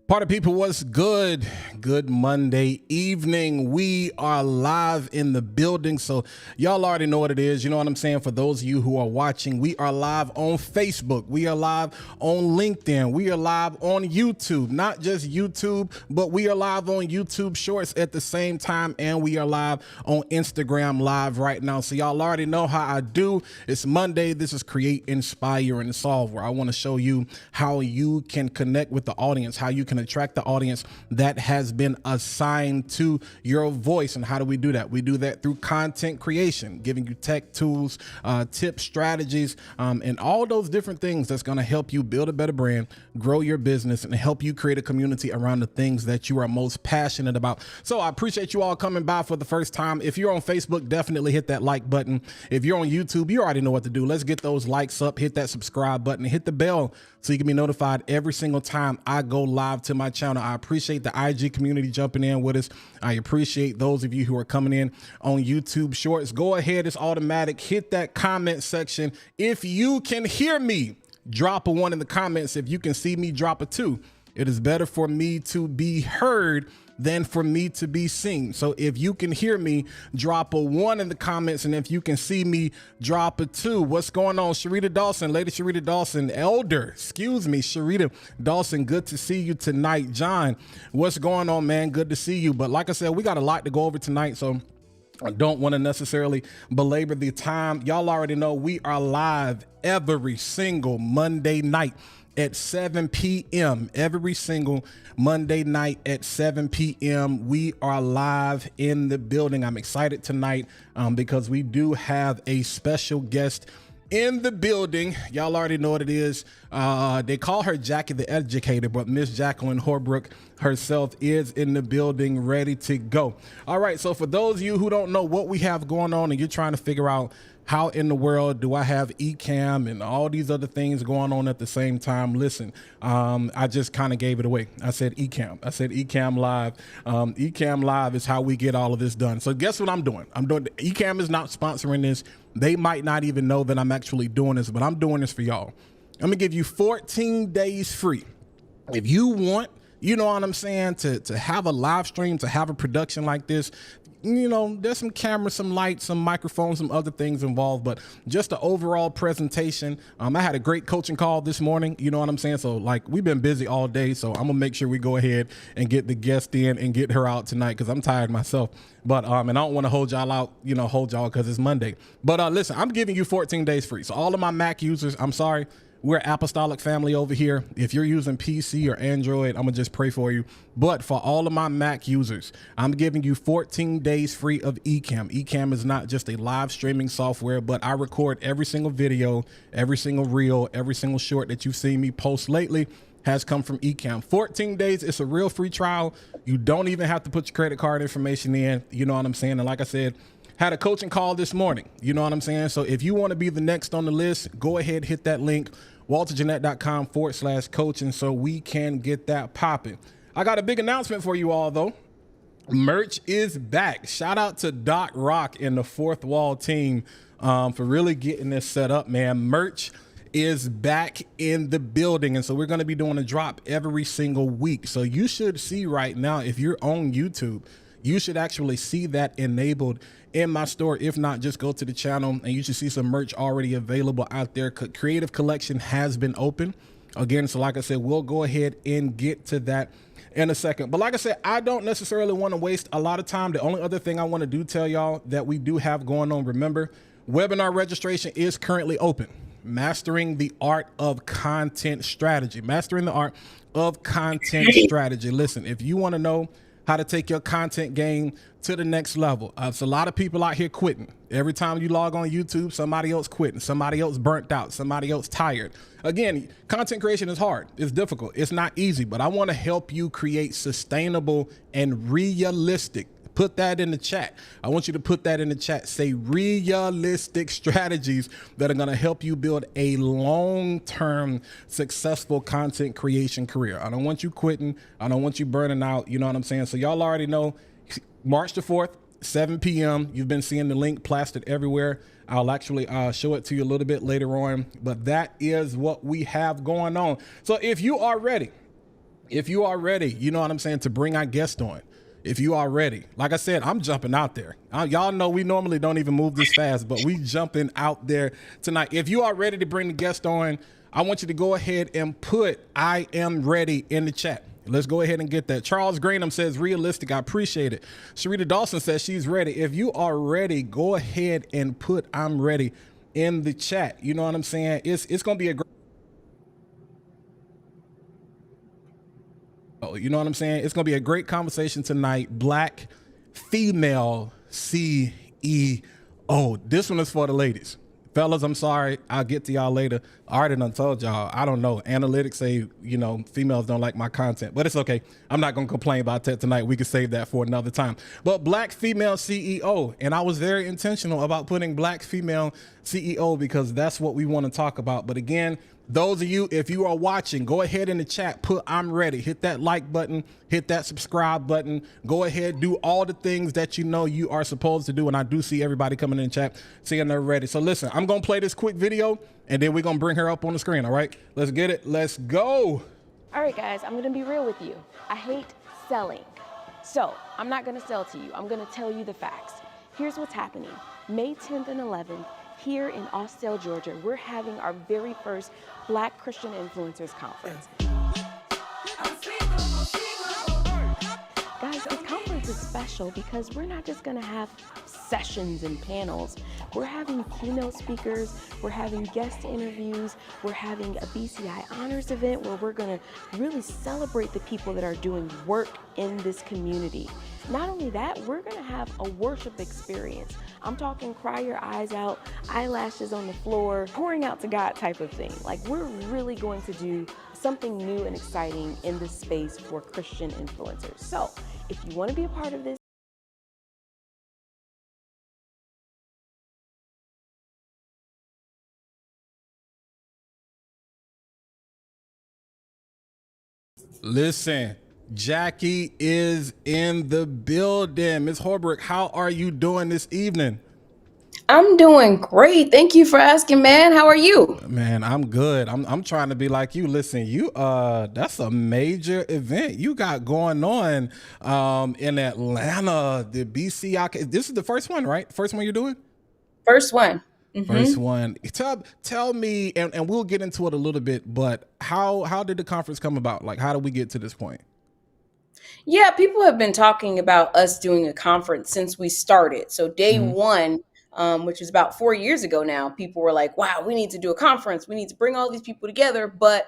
Party people, what's good? Good Monday evening. We are live in the building, so y'all already know what it is. You know what I'm saying? For those of you who are watching, we are live on Facebook. We are live on LinkedIn. We are live on YouTube. Not just YouTube, but we are live on YouTube Shorts at the same time, and we are live on Instagram Live right now. So y'all already know how I do. It's Monday. This is Create, Inspire, and Solve, where I want to show you how you can connect with the audience, how you can attract the audience that has been assigned to your voice. And how do we do that? We do that through content creation, giving you tech tools, tips, strategies, and all those different things that's going to help you build a better brand, grow your business, and help you create a community around the things that you are most passionate about. So I appreciate you all coming by for the first time. If you're on Facebook, definitely hit that like button. If you're on YouTube, you already know what to do. Let's get those likes up, hit that subscribe button, hit the bell so you can be notified every single time I go live to my channel. I appreciate the IG community jumping in with us. I appreciate those of you who are coming in on YouTube Shorts. Go ahead, it's automatic. Hit that comment section. If you can hear me, drop a 1 in the comments. If you can see me, drop a 2. It is better for me to be heard than for me to be seen. So if you can hear me, drop a 1 in the comments. And if you can see me, drop a 2. What's going on? Sharita Dawson, Lady Sharita Dawson, Sharita Dawson, good to see you tonight. John, what's going on, man? Good to see you. But like I said, we got a lot to go over tonight, so I don't want to necessarily belabor the time. Y'all already know we are live every single Monday night at 7 p.m. Every single Monday night at 7 p.m. we are live in the building. I'm excited tonight because we do have a special guest in the building. Y'all already know what it is. They call her Jackie the Educator, but Miss Jacquelyn Horbrook herself is in the building, ready to go. All right, so for those of you who don't know what we have going on and you're trying to figure out how in the world do I have ECAMM and all these other things going on at the same time, listen, I just kind of gave it away. I said ECAMM. I said ECAMM Live. ECAMM Live is how we get all of this done. So guess what I'm doing? ECAMM is not sponsoring this. They might not even know that I'm actually doing this, but I'm doing this for y'all. I'm gonna give you 14 days free. If you want, you know what I'm saying, to have a live stream, to have a production like this, you know, there's some cameras, some lights, some microphones, some other things involved, but just the overall presentation. I had a great coaching call this morning, you know what I'm saying? So like, we've been busy all day, so I'm gonna make sure we go ahead and get the guest in and get her out tonight, because I'm tired myself. But and I don't want to hold y'all out, you know, because it's Monday. But listen, I'm giving you 14 days free. So all of my Mac users, I'm sorry, we're apostolic family over here. If you're using PC or Android, I'm gonna just pray for you. But for all of my Mac users, I'm giving you 14 days free of ECAMM. ECAMM is not just a live streaming software, but I record every single video, every single reel, every single short that you've seen me post lately has come from ECAMM. 14 days, it's a real free trial. You don't even have to put your credit card information in, you know what I'm saying? And like I said, had a coaching call this morning, you know what I'm saying? So if you want to be the next on the list, go ahead, hit that link, walterjeanette.com/coaching, so we can get that popping. I got a big announcement for you all though. Merch is back. Shout out to Doc Rock and the Fourth Wall team for really getting this set up, man. Merch is back in the building, and so we're going to be doing a drop every single week. So you should see right now, if you're on YouTube, you should actually see that enabled in my store. If not, just go to the channel and you should see some merch already available out there. Creative collection has been open again. So like I said, we'll go ahead and get to that in a second. But like I said, I don't necessarily want to waste a lot of time. The only other thing I want to do, tell y'all that we do have going on. Remember, webinar registration is currently open. Mastering the art of content strategy. Mastering the art of content strategy. Listen, if you want to know how to take your content game to the next level. It's a lot of people out here quitting. Every time you log on YouTube, somebody else quitting, somebody else burnt out, somebody else tired. Again, content creation is hard. It's difficult. It's not easy, but I want to help you create sustainable and realistic. Put that in the chat. I want you to put that in the chat. Say realistic strategies that are going to help you build a long-term successful content creation career. I don't want you quitting. I don't want you burning out. You know what I'm saying? So y'all already know, March the 4th, 7 p.m. You've been seeing the link plastered everywhere. I'll actually show it to you a little bit later on, but that is what we have going on. So if you are ready if you are ready, you know what I'm saying, to bring our guest on. If you are ready, like I said, I'm jumping out there. Y'all know we normally don't even move this fast, but we jumping out there tonight. If you are ready to bring the guest on, I want you to go ahead and put "I am ready" in the chat. Let's go ahead and get that. Charles Greenham says realistic. I appreciate it. Sharita Dawson says she's ready. If you are ready, go ahead and put "I'm ready" in the chat. You know what I'm saying? It's gonna be a great. You know what I'm saying? It's going to be a great conversation tonight. Black female CEO. This one is for the ladies. Fellas, I'm sorry. I'll get to y'all later. I already done told y'all. I don't know. Analytics say, you know, females don't like my content, but it's okay. I'm not going to complain about that tonight. We can save that for another time. But black female CEO. And I was very intentional about putting black female CEO because that's what we want to talk about. But again, those of you, if you are watching, go ahead in the chat, put "I'm ready." Hit that like button, hit that subscribe button. Go ahead, do all the things that you know you are supposed to do. And I do see everybody coming in the chat saying they're ready. So listen, I'm going to play this quick video and then we're going to bring her up on the screen. All right, let's get it. Let's go. All right, guys, I'm going to be real with you. I hate selling. So I'm not going to sell to you. I'm going to tell you the facts. Here's what's happening. May 10th and 11th, here in Austell, Georgia, we're having our very first Black Christian Influencers Conference. Guys, this conference is special because we're not just gonna have sessions and panels. We're having keynote speakers, we're having guest interviews, we're having a BCI honors event where we're gonna really celebrate the people that are doing work in this community. Not only that, we're gonna have a worship experience. I'm talking cry your eyes out, eyelashes on the floor, pouring out to God type of thing. Like, we're really going to do something new and exciting in this space for Christian influencers. So if you want to be a part of this, Listen, Jackie is in the building. Ms. Horbrook, how are you doing this evening? I'm doing great. Thank you for asking, man. How are you? Man, I'm good. I'm trying to be like you. Listen, you that's a major event you got going on in Atlanta, the BCI. This is the first one, right? First one you're doing? First one. First one. Tell me, and we'll get into it a little bit, but how did the conference come about? Like, how did we get to this point? Yeah, people have been talking about us doing a conference since we started. So day one, which was about 4 years ago now, people were like, wow, we need to do a conference. We need to bring all these people together. But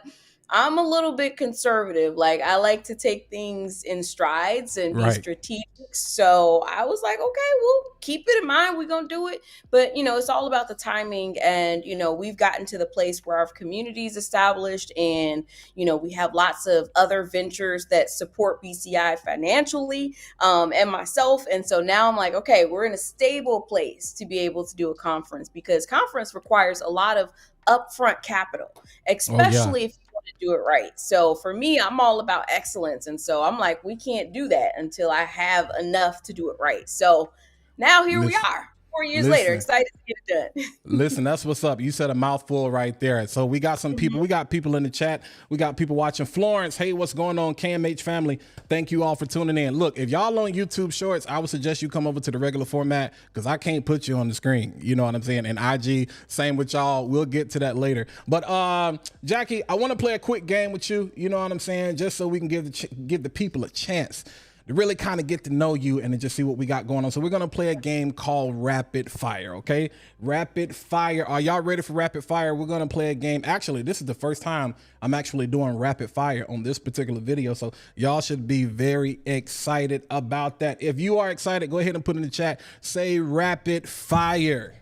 I'm a little bit conservative. Like, I like to take things in strides and be strategic. So I was like, okay, we'll keep it in mind. We're going to do it. But, you know, it's all about the timing. And, you know, we've gotten to the place where our community is established and, you know, we have lots of other ventures that support BCI financially and myself. And so now I'm like, okay, we're in a stable place to be able to do a conference because conference requires a lot of upfront capital, especially if you want to do it right. So for me, I'm all about excellence. And so I'm like, we can't do that until I have enough to do it right. So now here we are. 4 years later, excited to get it done. Listen, that's what's up. You said a mouthful right there. So we got some people. We got people in the chat. We got people watching. Florence, hey, what's going on? KMH family, thank you all for tuning in. Look, if y'all on YouTube Shorts, I would suggest you come over to the regular format because I can't put you on the screen. You know what I'm saying? And IG, same with y'all. We'll get to that later. But Jackie, I want to play a quick game with you. You know what I'm saying? Just so we can give the people a chance to really kind of get to know you and then just see what we got going on. So we're going to play a game called Rapid Fire, okay? Rapid Fire. Are y'all ready for Rapid Fire? We're going to play a game. Actually, this is the first time I'm actually doing Rapid Fire on this particular video, so y'all should be very excited about that. If you are excited, go ahead and put in the chat, say Rapid Fire.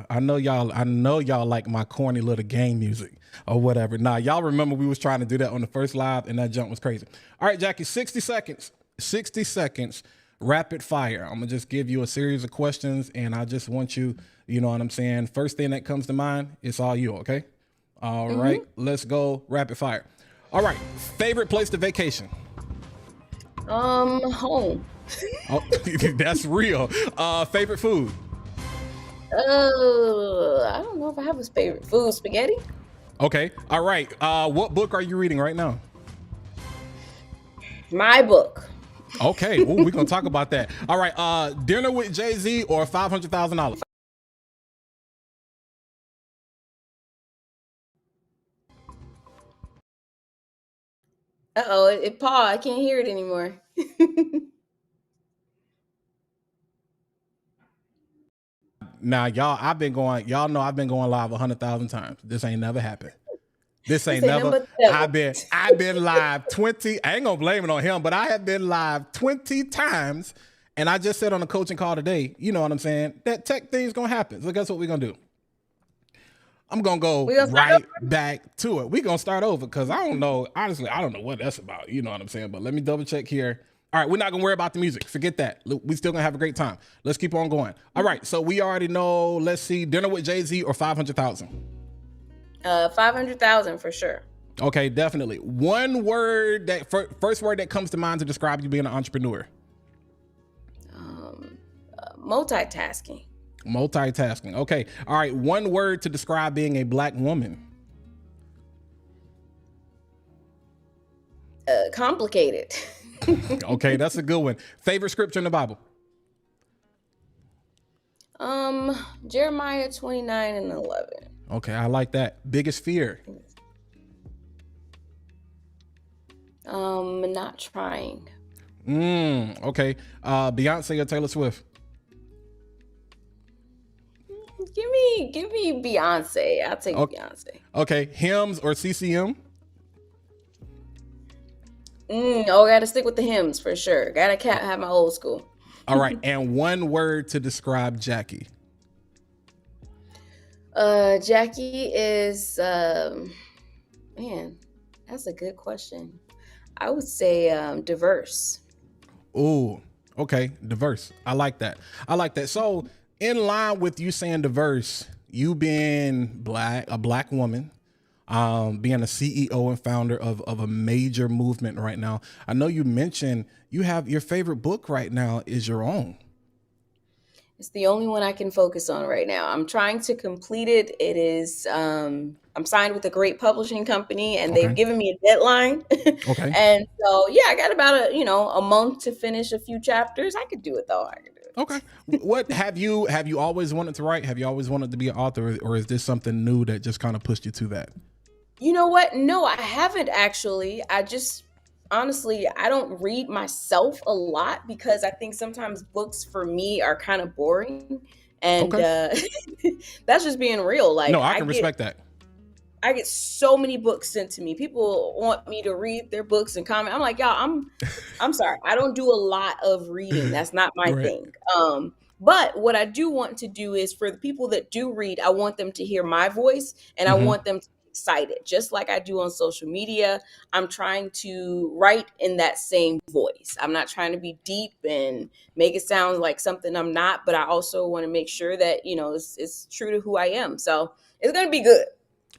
I know y'all like my corny little game music or whatever. Nah, y'all remember we was trying to do that on the first live and that jump was crazy. All right, Jackie, 60 seconds, rapid fire. I'm gonna just give you a series of questions and I just want you, you know what I'm saying? First thing that comes to mind, it's all you, okay? All right, let's go rapid fire. All right, favorite place to vacation? Home. Oh, that's real. Favorite food? I don't know if I have a favorite food. Spaghetti. Okay. All right. What book are you reading right now? My book. Okay. Ooh, we're gonna talk about that. All right. Dinner with Jay-Z or $500,000? Uh-oh, it paused. I can't hear it anymore. Now, y'all know I've been going live 100,000 times. This ain't never happened. This This ain't ain't never. nothing but the devil. I've been live 20. I ain't gonna blame it on him, but I have been live 20 times. And I just said on the coaching call today, you know what I'm saying? That tech thing's gonna happen. So guess what we're gonna do? I'm gonna go We gonna start right over? back to it. We're gonna start over because I don't know. Honestly, I don't know what that's about. You know what I'm saying? But let me double check here. All right, we're not gonna worry about the music. Forget that. We still gonna have a great time. Let's keep on going. All right, so we already know. Let's see, dinner with Jay-Z or 500,000. 500,000 for sure. Okay, definitely. One word first word that comes to mind to describe you being an entrepreneur. Multitasking. Multitasking. Okay. All right. One word to describe being a black woman. Complicated. Okay, that's a good one. Favorite scripture in the Bible. Jeremiah 29:11. Okay, I like that. Biggest fear. Not trying. Okay. Beyonce or Taylor Swift. Give me Beyonce. I'll take Okay. Beyonce. Okay. Hymns or CCM. Gotta stick with the hymns for sure. Gotta have my old school. All right. And one word to describe Jackie. Jackie is man, that's a good question. I would say diverse. Ooh, okay, diverse. I like that. I like that. So, in line with you saying diverse, you being a black woman, being a CEO and founder of a major movement right now. I know you mentioned you have your favorite book right now is your own. It's the only one I can focus on right now. I'm trying to complete it. It is I'm signed with a great publishing company and they've Okay. given me a deadline. Okay. And so yeah, I got about a month to finish a few chapters. I could do it though. I could do it. Okay. What have you always wanted to write? Have you always wanted to be an author, or is this something new that just kind of pushed you to that? You know what? No, I haven't actually. I just honestly, I don't read myself a lot because I think sometimes books for me are kind of boring. And Okay. that's just being real. Like No, I can respect that. I get so many books sent to me. People want me to read their books and comment. I'm like, y'all, I'm sorry. I don't do a lot of reading. That's not my Right. thing. But what I do want to do is for the people that do read, I want them to hear my voice and I want them to be excited. Just like I do on social media, I'm trying to write in that same voice. I'm not trying to be deep and make it sound like something I'm not, but I also want to make sure that, it's true to who I am. So it's going to be good.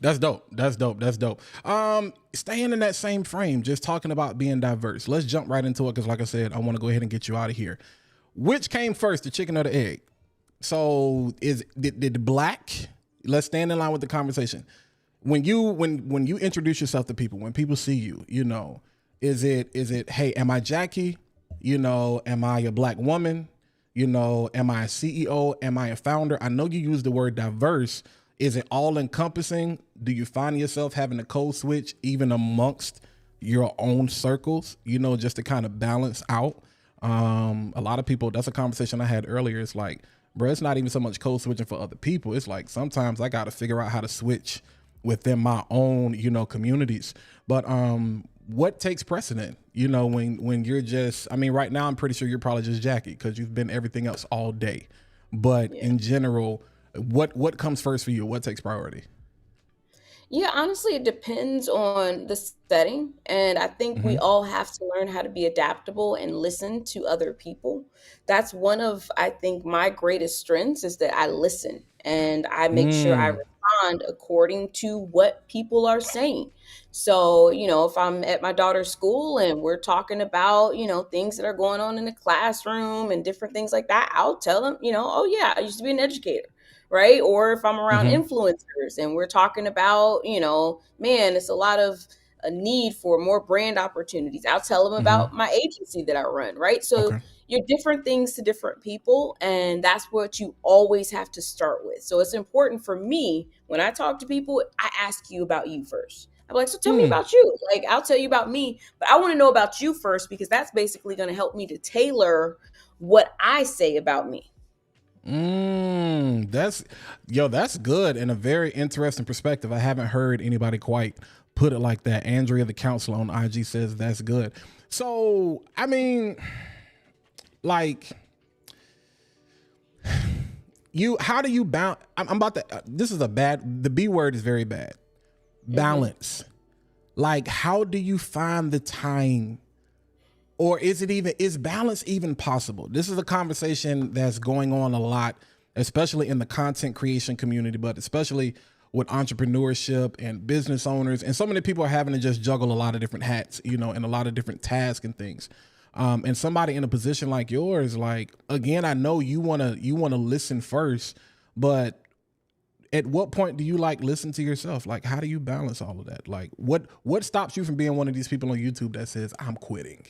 That's dope. That's dope. That's dope. Staying in that same frame, just talking about being diverse. Let's jump right into it because, like I said, I want to go ahead and get you out of here. Which came first, the chicken or the egg? So, did the black? Let's stand in line with the conversation. When you introduce yourself to people, when people see you, is it hey, am I Jackie? Am I a black woman? Am I a CEO? Am I a founder? I know you use the word diverse. Is it all encompassing? Do you find yourself having a code switch even amongst your own circles, just to kind of balance out? A lot of people, that's a conversation I had earlier. It's like, bro, it's not even so much code switching for other people. It's like sometimes I got to figure out how to switch within my own, communities. But what takes precedent, when you're just, right now, I'm pretty sure you're probably just Jackie because you've been everything else all day. But in general, what comes first for you? What takes priority? Yeah, honestly, it depends on the setting. And I think we all have to learn how to be adaptable and listen to other people. That's one of, I think, my greatest strengths is that I listen and I make sure I Mm, respond respond according to what people are saying. So, if I'm at my daughter's school and we're talking about, things that are going on in the classroom and different things like that, I'll tell them, oh yeah, I used to be an educator. Right. Or if I'm around Mm-hmm. influencers and we're talking about, man, it's a lot of a need for more brand opportunities. I'll tell them Mm-hmm. about my agency that I run. Right. So Okay. you're different things to different people. And that's what you always have to start with. So it's important for me when I talk to people, I ask you about you first. I'm like, so tell me Hmm. about you. Like, I'll tell you about me, but I want to know about you first because that's basically going to help me to tailor what I say about me. That's that's good and a very interesting perspective. I haven't heard anybody quite put it like that. Andrea, the counselor on IG, says that's good. So, I mean, like, how do you balance? I'm about to. This is a bad. The B word is very bad. Hmm. Balance. Like, how do you find the time? Or is balance even possible? This is a conversation that's going on a lot, especially in the content creation community, but especially with entrepreneurship and business owners. And so many people are having to just juggle a lot of different hats, and a lot of different tasks and things. And somebody in a position like yours, like, again, I know you wanna listen first, but at what point do you listen to yourself? Like, how do you balance all of that? Like, what stops you from being one of these people on YouTube that says, I'm quitting?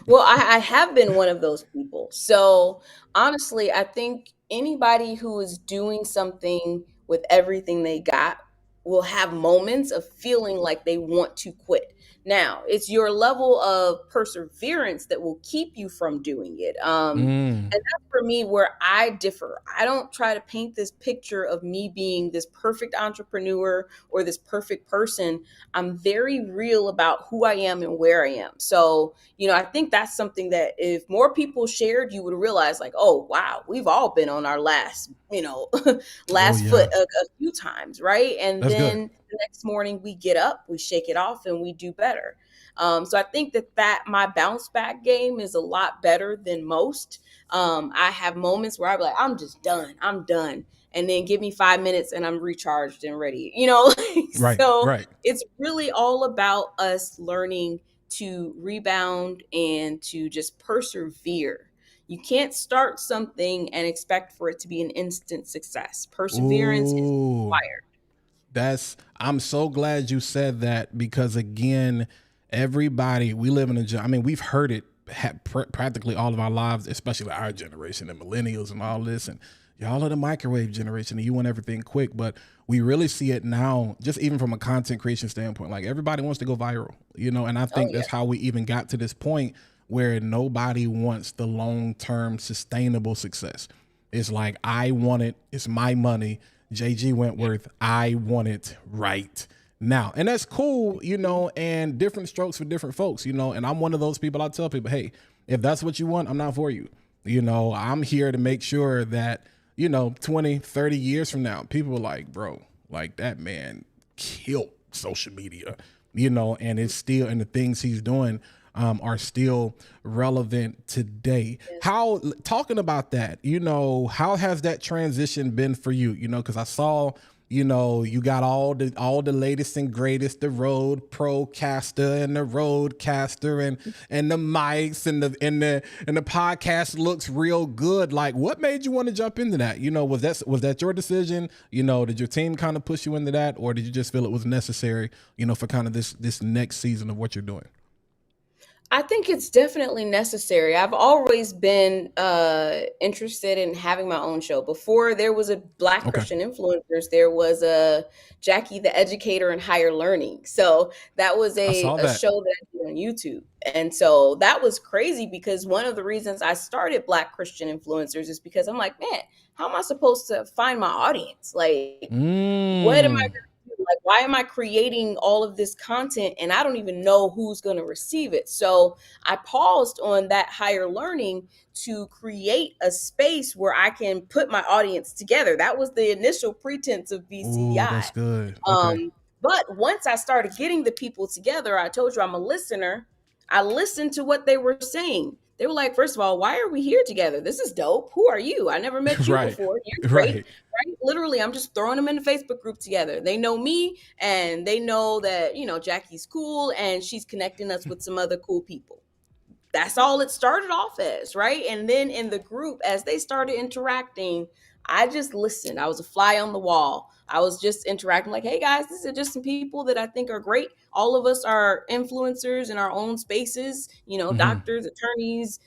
Well, I have been one of those people. So honestly, I think anybody who is doing something with everything they got will have moments of feeling like they want to quit. Now, it's your level of perseverance that will keep you from doing it. Mm. And that's for me where I differ. I don't try to paint this picture of me being this perfect entrepreneur or this perfect person. I'm very real about who I am and where I am. So, I think that's something that if more people shared, you would realize like, oh, wow, we've all been on our last, Oh last foot yeah, a few times. Right. And that's good. then the next morning we get up, we shake it off and we do better. So I think that my bounce back game is a lot better than most. I have moments where I'm like, I'm just done. I'm done. And then give me 5 minutes and I'm recharged and ready, Right, So right. it's really all about us learning to rebound and to just persevere. You can't start something and expect for it to be an instant success. Perseverance is Ooh, required. I'm so glad you said that because again, everybody we live in I mean, we've heard it practically all of our lives, especially our generation and millennials and all this, and y'all are the microwave generation and you want everything quick. But we really see it now, just even from a content creation standpoint. Like everybody wants to go viral, and I Oh think yeah. that's how we even got to this point where nobody wants the long term sustainable success. It's like, I want it, it's my money. JG Wentworth, I want it right now. And that's cool, and different strokes for different folks, and I'm one of those people. I tell people, hey, if that's what you want, I'm not for you. I'm here to make sure that, 20, 30 years from now, people are like, bro, like that man killed social media, and it's still, and the things he's doing are still relevant today. How, talking about that, how has that transition been for you? Because I saw, you got all the latest and greatest, the Rode Procaster and the Rodecaster and the mics and the podcast looks real good. Like, what made you want to jump into that? Was that your decision? Did your team kind of push you into that, or did you just feel it was necessary, for kind of this next season of what you're doing? I think it's definitely necessary. I've always been interested in having my own show. Before there was a Black Okay. Christian influencers, there was a Jackie the Educator and Higher Learning. So that was I a, saw a that. show that I did on YouTube. And so that was crazy because one of the reasons I started Black Christian influencers is because I'm like, man, how am I supposed to find my audience? Like, what am I Mm. going to do? Like, why am I creating all of this content and I don't even know who's going to receive it? So I paused on that higher learning to create a space where I can put my audience together. That was the initial pretense of Ooh, BCI. that's good. Okay. Um, but once I started getting the people together, I told you I'm a listener. I listened to what they were saying. They were like, first of all, why are we here together? This is dope. Who are you? I never met you Right. before. You're great. Right. Right? Literally, I'm just throwing them in the Facebook group together. They know me and they know that, Jackie's cool and she's connecting us with some other cool people. That's all it started off as, right? And then in the group, as they started interacting, I just listened. I was a fly on the wall. I was just interacting like, hey guys, these are just some people that I think are great. All of us are influencers in our own spaces, Hmm. doctors, attorneys,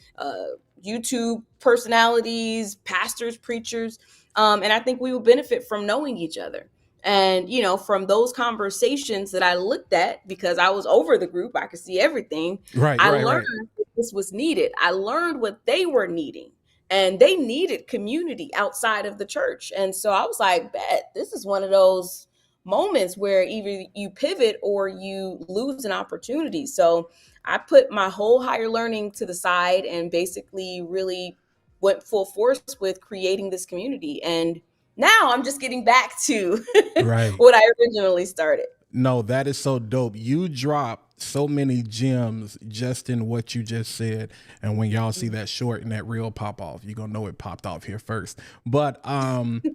YouTube personalities, pastors, preachers. And I think we would benefit from knowing each other. And, from those conversations that I looked at, because I was over the group, I could see everything. Right. I Right. learned Right. this was needed. I learned what they were needing, and they needed community outside of the church. And so I was like, bet this is one of those moments where either you pivot or you lose an opportunity. So I put my whole higher learning to the side and basically really went full force with creating this community. And now I'm just getting back to Right. what I originally started. No, that is so dope. You dropped so many gems just in what you just said. And when y'all see that short and that reel pop off, you're gonna know it popped off here first. But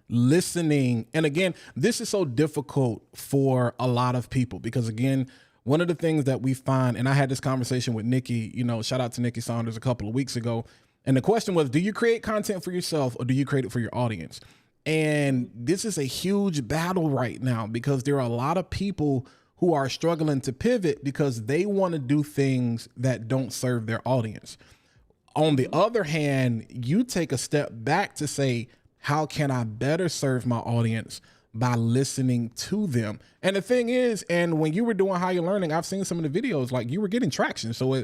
listening, and again, this is so difficult for a lot of people because again, one of the things that we find, and I had this conversation with Nikki, shout out to Nikki Saunders a couple of weeks ago. And the question was, do you create content for yourself or do you create it for your audience? And this is a huge battle right now because there are a lot of people who are struggling to pivot because they want to do things that don't serve their audience. On the other hand, you take a step back to say, how can I better serve my audience by listening to them? And the thing is, and when you were doing higher learning, I've seen some of the videos, like you were getting traction. So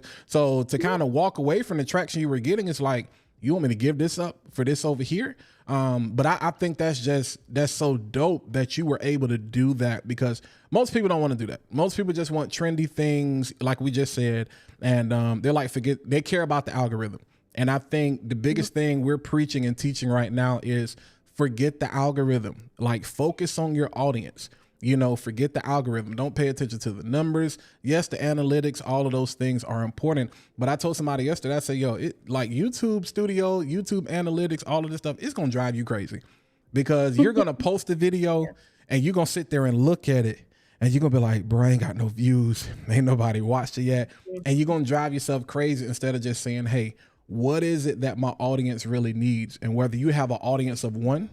to kind of walk away from the traction you were getting, it's like, you want me to give this up for this over here? But I think that's so dope that you were able to do that because most people don't want to do that. Most people just want trendy things, like we just said, and they're like, they care about the algorithm. And I think the biggest thing we're preaching and teaching right now is forget the algorithm, like focus on your audience. Forget the algorithm. Don't pay attention to the numbers. Yes, the analytics, all of those things are important. But I told somebody yesterday, I said, like YouTube Studio, YouTube Analytics, all of this stuff, it's going to drive you crazy because you're going to post a video and you're going to sit there and look at it and you're going to be like, bro, I ain't got no views. Ain't nobody watched it yet. And you're going to drive yourself crazy instead of just saying, hey, what is it that my audience really needs? And whether you have an audience of one,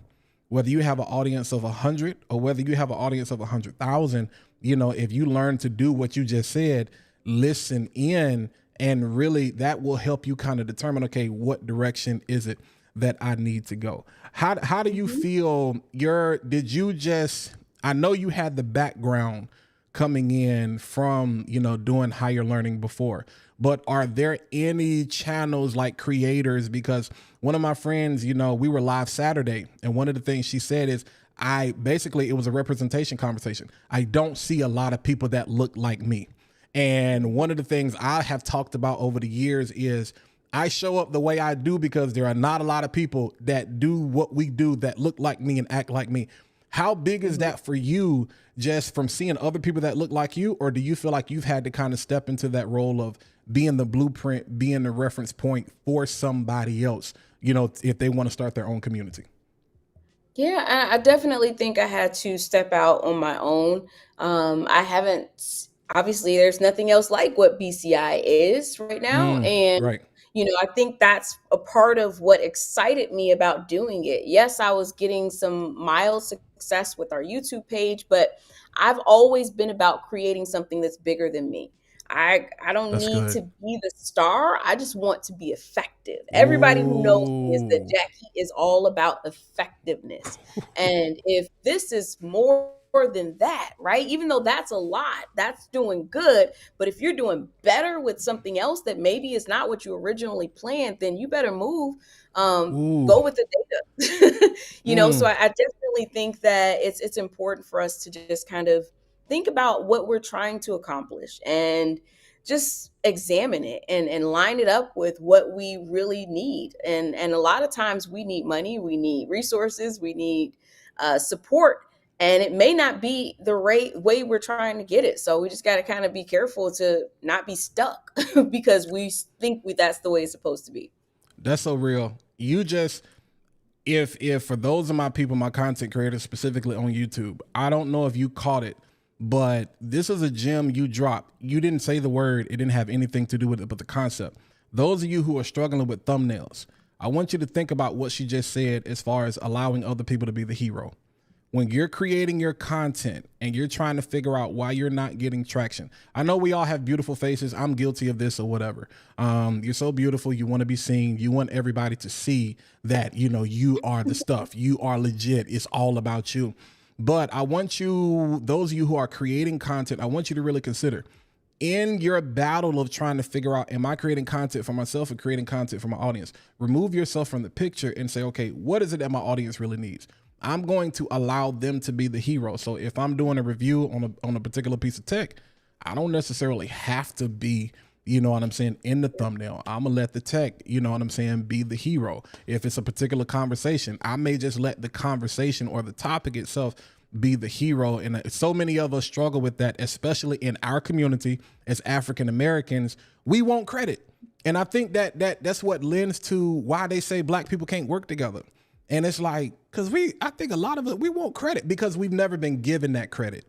whether you have an audience of 100 or whether you have an audience of 100,000, if you learn to do what you just said, listen in, and really that will help you kind of determine, okay, what direction is it that I need to go? How do you feel I know you had the background coming in from, doing higher learning before, but are there any channels like creators? Because one of my friends, we were live Saturday, and one of the things she said is, it was a representation conversation. I don't see a lot of people that look like me. And one of the things I have talked about over the years is I show up the way I do because there are not a lot of people that do what we do that look like me and act like me. How big is that for you, just from seeing other people that look like you? Or do you feel like you've had to kind of step into that role of being the blueprint, being the reference point for somebody else, if they want to start their own community? Yeah, I definitely think I had to step out on my own. I haven't, obviously, there's nothing else like what BCI is right now. And, Right. I think that's a part of what excited me about doing it. Yes, I was getting some mild success with our YouTube page, but I've always been about creating something that's bigger than me. I don't That's need good. to be the star. I just want to be effective. Everybody who knows me is that Ooh. Jackie is all about effectiveness. And if this is more than that, right? Even though that's a lot, that's doing good. But if you're doing better with something else that maybe is not what you originally planned, then you better move. Ooh. Go with the data. So Mm. I definitely think that it's important for us to just kind of think about what we're trying to accomplish and just examine it and line it up with what we really need. And a lot of times we need money, we need resources, we need support. and it may not be the right way we're trying to get it. So we just got to kind of be careful to not be stuck because we think that's the way it's supposed to be. That's so real. You just, if for those of my people, my content creators specifically on YouTube, I don't know if you caught it, but this is a gem you dropped. You didn't say the word. It didn't have anything to do with it, but the concept. Those of you who are struggling with thumbnails, I want you to think about what she just said as far as allowing other people to be the hero. When you're creating your content and you're trying to figure out why you're not getting traction. I know we all have beautiful faces. I'm guilty of this or whatever. You're so beautiful. You want to be seen. You want everybody to see that, you know, you are the stuff. You are legit. It's all about you. But I want you, those of you who are creating content, I want you to really consider in your battle of trying to figure out, am I creating content for myself or creating content for my audience? Remove yourself from the picture and say, okay, what is it that my audience really needs? I'm going to allow them to be the hero. So if I'm doing a review on a particular piece of tech, I don't necessarily have to be, you know what I'm saying, in the thumbnail. I'm gonna let the tech, you know what I'm saying, be the hero. If it's a particular conversation, I may just let the conversation or the topic itself be the hero. And so many of us struggle with that, especially in our community as African Americans. We want credit. And I think that's what lends to why they say black people can't work together. And it's like, because I think a lot of it, we want credit because we've never been given that credit.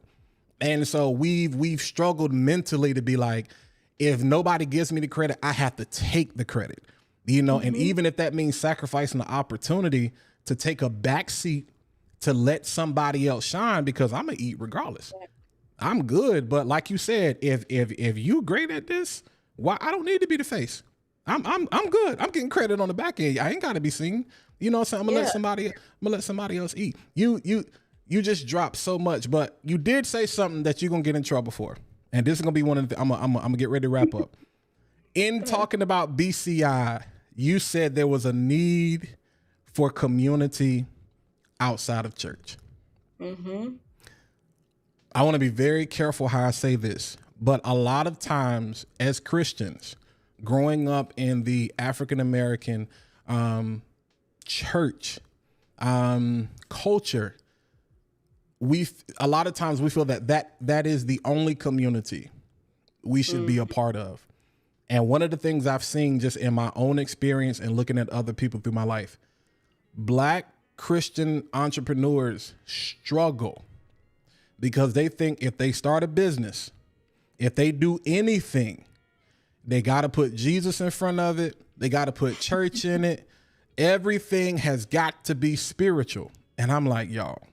And so we've struggled mentally to be like, if nobody gives me the credit, I have to take the credit, you know, and even if that means sacrificing the opportunity to take a back seat to let somebody else shine, because I'm gonna eat regardless. I'm good. But like you said, if you great at this, why I don't need to be the face. I'm good. I'm getting credit on the back end. I ain't gotta be seen. You know what I'm saying? I'm gonna let somebody else eat. You just dropped so much, but you did say something that you're gonna get in trouble for. And this is gonna be one of the I'm gonna get ready to wrap up. In talking about BCI, you said there was a need for community outside of church. I want to be very careful how I say this, but a lot of times as Christians, growing up in the African American church culture, a lot of times we feel that is the only community we should be a part of. And one of the things I've seen just in my own experience and looking at other people through my life, Black Christian entrepreneurs struggle because they think if they start a business, if they do anything, they got to put Jesus in front of it. They got to put church in it. Everything has got to be spiritual. And I'm like, y'all,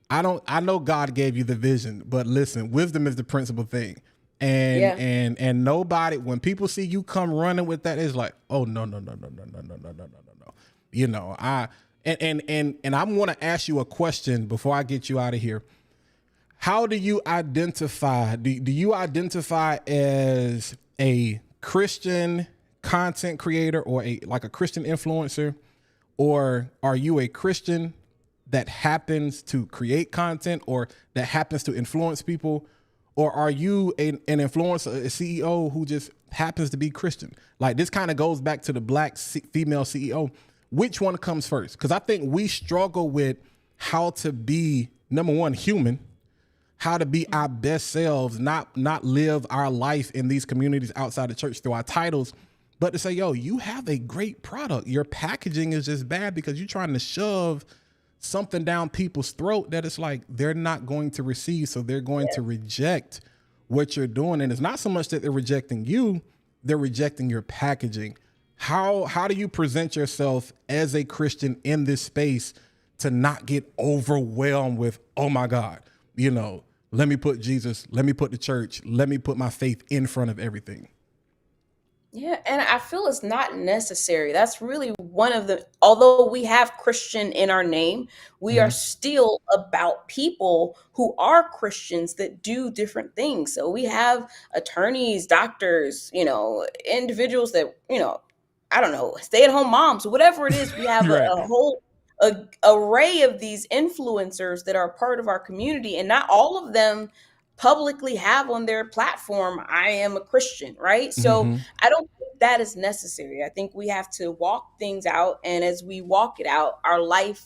I know God gave you the vision, but listen, wisdom is the principal thing. And nobody, when people see you come running with that, it's like, oh, no. You know, and I want to ask you a question before I get you out of here. How do you identify, do you identify as a Christian content creator or like a Christian influencer, or are you a Christian that happens to create content or that happens to influence people? Or are you an influencer, a CEO who just happens to be Christian? Like, this kind of goes back to the Black female CEO. Which one comes first? Because I think we struggle with how to be, number one, human, how to be our best selves, not live our life in these communities outside the church through our titles, but to say, yo, you have a great product. Your packaging is just bad because you're trying to shove something down people's throat that it's like they're not going to receive, so they're going to reject what you're doing. And it's not so much that they're rejecting you, they're rejecting your packaging. How do you present yourself as a Christian in this space to not get overwhelmed with, oh my God, you know, let me put Jesus, let me put the church, let me put my faith in front of everything? Yeah, and I feel it's not necessary. That's really one of the, although we have Christian in our name, we are still about people who are Christians that do different things. So we have attorneys, doctors, you know, individuals that, you know, I don't know, stay-at-home moms, whatever it is. We have Right. a whole array of these influencers that are part of our community, and not all of them publicly have on their platform, I am a Christian, right? So I don't think that is necessary. I think we have to walk things out. And as we walk it out, our life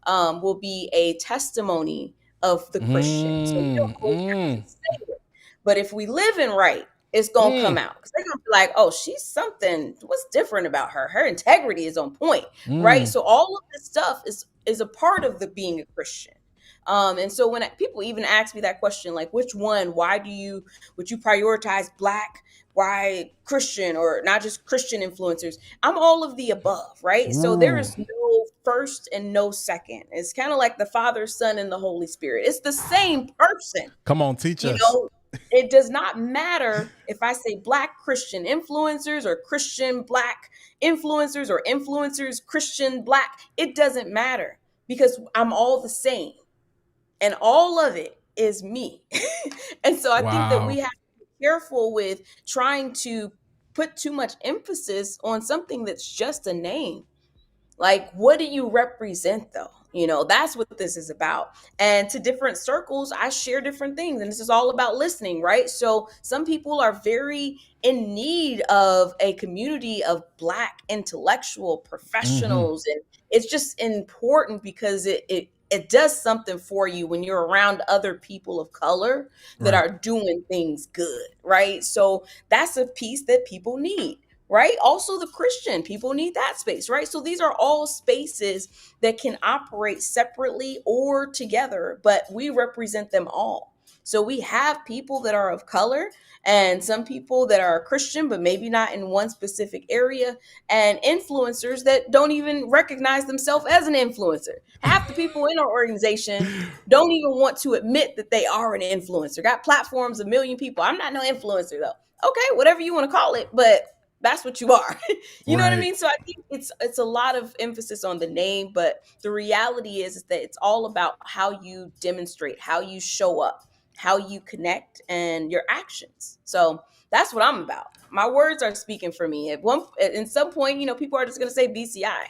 will be a testimony of the Christian. So we don't always have to say it. But if we live in right, it's gonna come out because they're gonna be like, "Oh, she's something. What's different about her? Her integrity is on point, right?" So all of this stuff is a part of the being a Christian. And so when people even ask me that question, like, which one? Why would you prioritize Black? Why Christian or not just Christian influencers? I'm all of the above, right? So there Ooh. is no first and no second. It's kind of like the Father, Son, and the Holy Spirit. It's the same person. Come on, teach You us. know, it does not matter if I say Black Christian influencers or Christian Black influencers or influencers Christian Black. It doesn't matter because I'm all the same and all of it is me. And so I think that we Wow. have to be careful with trying to put too much emphasis on something that's just a name. Like, what do you represent though? That's what this is about. And to different circles, I share different things. And this is all about listening, right? So some people are very in need of a community of Black intellectual professionals. And it's just important because it does something for you when you're around other people of color that Right. are doing things good, right? So that's a piece that people need, right? Also, the Christian people need that space, right? So these are all spaces that can operate separately or together, but we represent them all. So we have people that are of color and some people that are Christian, but maybe not in one specific area, and influencers that don't even recognize themselves as an influencer. Half the people in our organization don't even want to admit that they are an influencer. Got platforms, 1 million people. I'm not no influencer though. Okay, whatever you want to call it, but that's what you are. You know what I Right. mean? So I think it's a lot of emphasis on the name, but the reality is that it's all about how you demonstrate, how you show up, how you connect, and your actions. So that's what I'm about. My words are speaking for me. At some point, people are just gonna say BCI.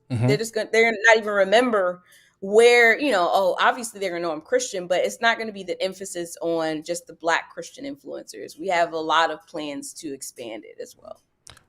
Hmm. They're not even remember where, oh, obviously they're gonna know I'm Christian, but it's not gonna be the emphasis on just the Black Christian influencers. We have a lot of plans to expand it as well.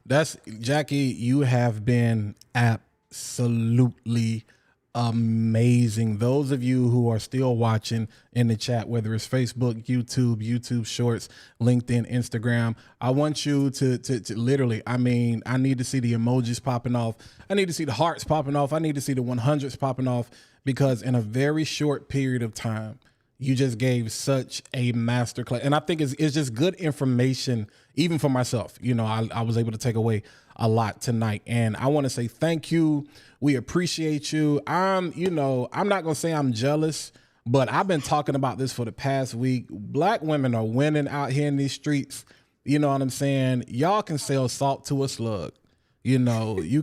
That's Jackie. You have been absolutely amazing. Those of you who are still watching in the chat, whether it's Facebook, YouTube Shorts, LinkedIn, Instagram, I want you to literally. I mean, I need to see the emojis popping off. I need to see the hearts popping off. I need to see the 100s popping off because in a very short period of time, you just gave such a masterclass, and I think it's just good information, even for myself. I was able to take away a lot tonight, and I want to say thank you. We appreciate you. I'm not gonna say I'm jealous, but I've been talking about this for the past week. Black women are winning out here in these streets. You know what I'm saying? Y'all can sell salt to a slug. You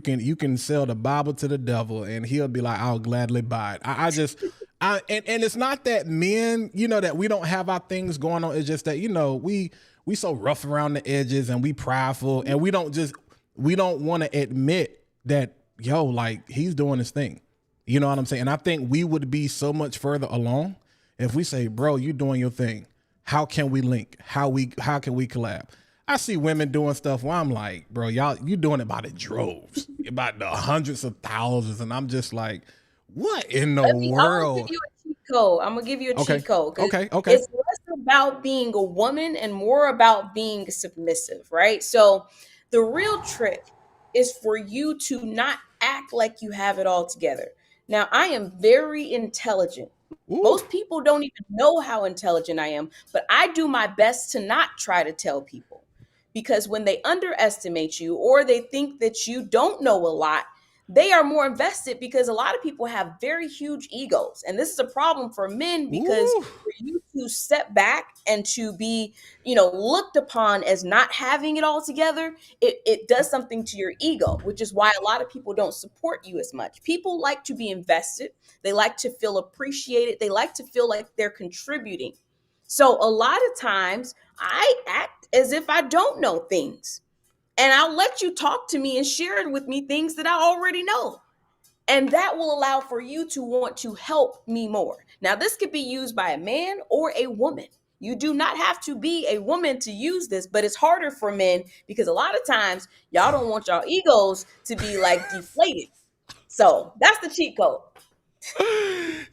can sell the Bible to the devil, and he'll be like, "I'll gladly buy it." And it's not that men, that we don't have our things going on. It's just that we so rough around the edges and we prideful, and we don't want to admit that like he's doing his thing. You know what I'm saying? And I think we would be so much further along if we say, "Bro, you doing your thing. How can we link? How can we collab?" I see women doing stuff where I'm like, "Bro, you doing it by the droves, about the hundreds of thousands," and I'm just like, "What in the I'm gonna give world?" you a cheat code. I'm gonna give you a Okay, cheat code because okay. it's less about being a woman and more about being submissive, right? So the real trick is for you to not act like you have it all together. Now, I am very intelligent. Ooh, Most people don't even know how intelligent I am, but I do my best to not try to tell people because when they underestimate you or they think that you don't know a lot, they are more invested because a lot of people have very huge egos. And this is a problem for men because ooh, for you to step back and to be, looked upon as not having it all together, it does something to your ego, which is why a lot of people don't support you as much. People like to be invested. They like to feel appreciated. They like to feel like they're contributing. So a lot of times I act as if I don't know things. And I'll let you talk to me and share with me things that I already know. And that will allow for you to want to help me more. Now, this could be used by a man or a woman. You do not have to be a woman to use this, but it's harder for men because a lot of times y'all don't want y'all egos to be like deflated. So that's the cheat code.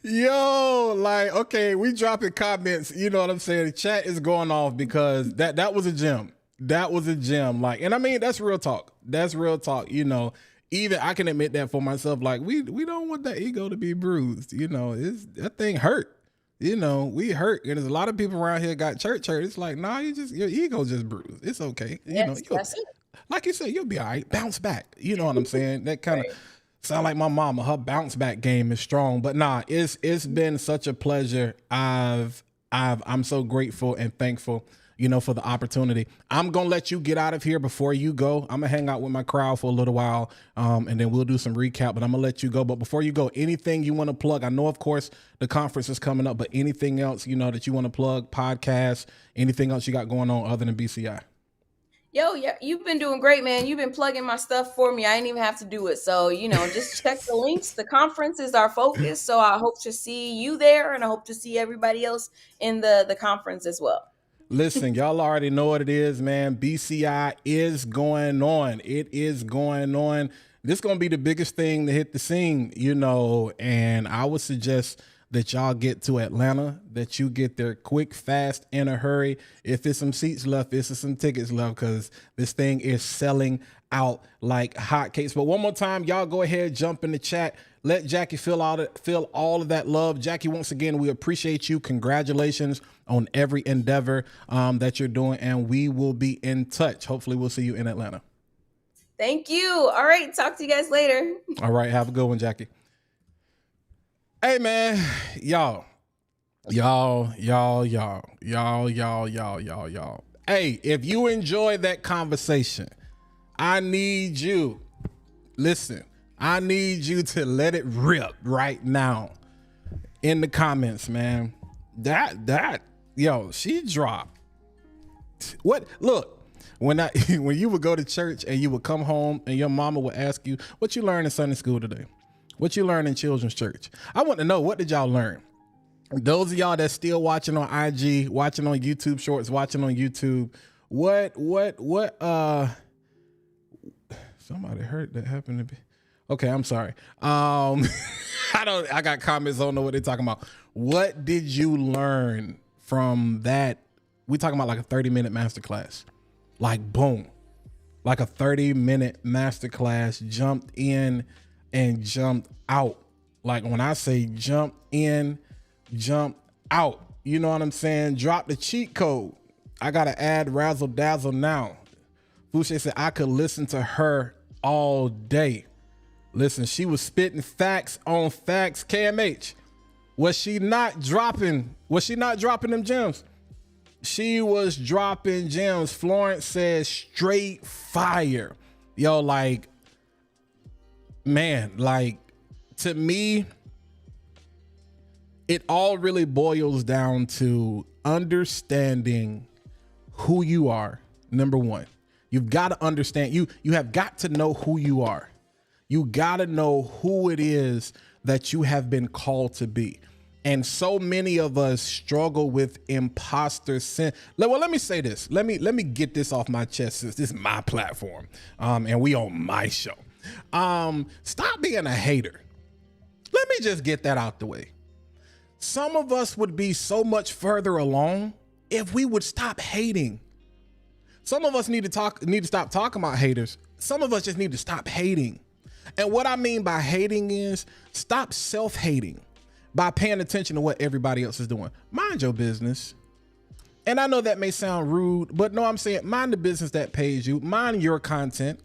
Yo, like, okay, we dropping comments. You know what I'm saying? The chat is going off because that was a gem. That was a gem. Like, and I mean, that's real talk. That's real talk. You know, even I can admit that for myself. Like, we don't want that ego to be bruised. You know, that thing hurt. You know, we hurt, and there's a lot of people around here got church hurt. It's like, nah, your ego just bruised. It's okay. You know, That's it. like you said, you'll be all right. Bounce back. You know what I'm saying? That kind of sound like my mama. Her bounce back game is strong. But nah, it's been such a pleasure. I'm so grateful and thankful, you know, for the opportunity. I'm gonna let you get out of here before you go. I'm gonna hang out with my crowd for a little while, and then we'll do some recap. But I'm gonna let you go. But before you go, anything you want to plug? I know, of course, the conference is coming up, but anything else, you know, that you want to plug? Podcasts, anything else you got going on other than BCI? Yo, yeah, you've been doing great, man. You've been plugging my stuff for me. I didn't even have to do it. So, you know, just check the links. The conference is our focus. So I hope to see you there, and I hope to see everybody else in the conference as well. Listen, y'all already know what it is, man. BCI is going on. It is going on. This is going to be the biggest thing to hit the scene, you know, and I would suggest that y'all get to Atlanta, that you get there quick, fast, in a hurry. If there's some seats left, if there's some tickets left, because this thing is selling out like hotcakes. But one more time, y'all go ahead, jump in the chat. Let Jackie feel all of that love. Jackie, once again, we appreciate you. Congratulations on every endeavor that you're doing, and we will be in touch. Hopefully, we'll see you in Atlanta. Thank you. All right. Talk to you guys later. All right. Have a good one, Jackie. Hey, man, y'all. Hey, if you enjoyed that conversation, I need you. Listen, I need you to let it rip right now in the comments, man. She dropped. What? Look, when you would go to church and you would come home and your mama would ask you, what you learned in Sunday school today? What you learned in children's church? I want to know, what did y'all learn? Those of y'all that's still watching on IG, watching on YouTube Shorts, watching on YouTube, what, somebody heard that happened to be. Okay, I'm sorry. I got comments, I don't know what they're talking about. What did you learn from that? We talking about like a 30-minute masterclass. Like, boom. Like a 30-minute masterclass, jumped in and jumped out. Like, when I say jump in, jump out, you know what I'm saying? Drop the cheat code. I gotta add razzle dazzle now. Fouché said I could listen to her all day. Listen, she was spitting facts on facts. KMH, was she not dropping them gems? She was dropping gems. Florence says straight fire. Yo, like, man, like, to me, it all really boils down to understanding who you are. Number one, you've got to understand, you have got to know who you are. You got to know who it is that you have been called to be. And so many of us struggle with imposter syndrome. Well, let me say this. Let me get this off my chest, since this is my platform, and we on my show. Stop being a hater. Let me just get that out the way. Some of us would be so much further along if we would stop hating. Some of us need to stop talking about haters. Some of us just need to stop hating. And what I mean by hating is stop self-hating by paying attention to what everybody else is doing. Mind your business. And I know that may sound rude, but no, I'm saying mind the business that pays you. Mind your content.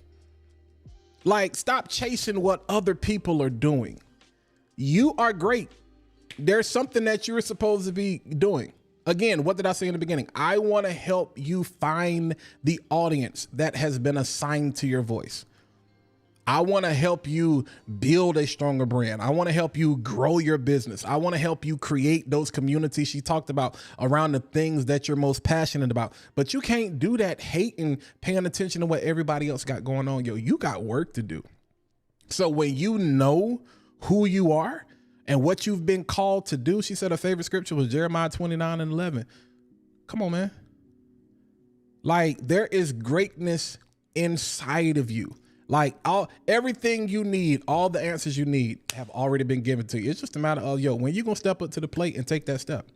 Like, stop chasing what other people are doing. You are great. There's something that you're supposed to be doing. Again, what did I say in the beginning? I want to help you find the audience that has been assigned to your voice. I want to help you build a stronger brand. I want to help you grow your business. I want to help you create those communities she talked about around the things that you're most passionate about. But you can't do that hating, paying attention to what everybody else got going on. Yo, you got work to do. So when you know who you are and what you've been called to do, she said her favorite scripture was Jeremiah 29:11. Come on, man. Like, there is greatness inside of you. Like everything you need, all the answers you need have already been given to you. It's just a matter of, when you gonna step up to the plate and take that step.